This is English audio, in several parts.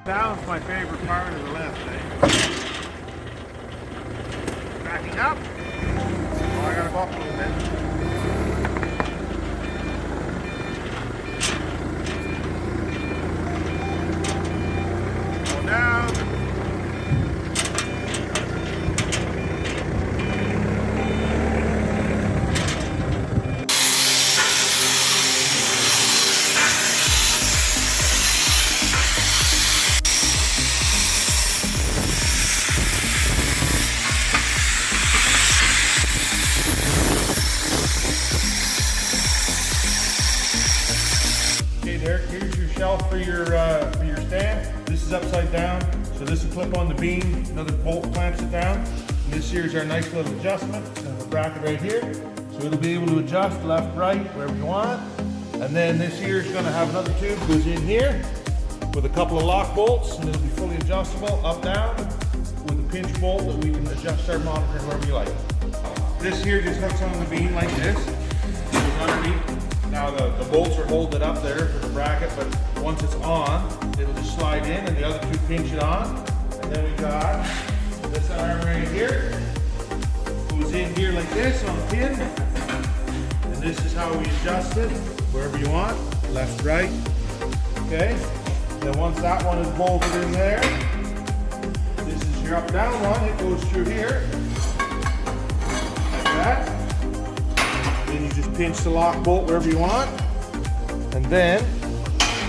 Down's my favorite part of the lift, eh? Backing up. Oh, I gotta go up a little bit. Go down. Okay, Derek, here's your shelf for your stand. This is upside down, so this will clip on the beam. Another bolt clamps it down. And this here is our nice little adjustment. There's a bracket right here, so it'll be able to adjust left, right, wherever you want. And then this here is going to have another tube goes in here with a couple of lock bolts, and it'll be fully adjustable up down with a pinch bolt that we can adjust our monitor wherever you like. This here just hooks on the beam like this. Goes underneath. Now the bolts are holding it up there for the bracket, but once it's on, it'll just slide in and the other two pinch it on. And then we got this arm right here. Goes in here like this on a pin. And this is how we adjust it, wherever you want, left, right. Okay? Then once that one is bolted in there, this is your up down one, it goes through here. Like that. Then you just pinch the lock bolt wherever you want. And then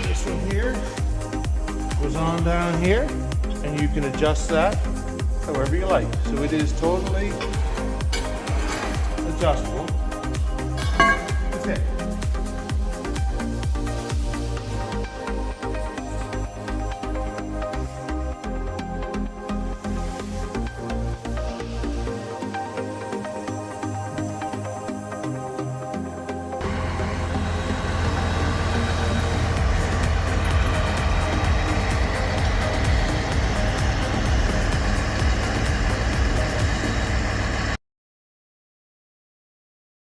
this one here goes on down here, and you can adjust that however you like. So it is totally adjustable.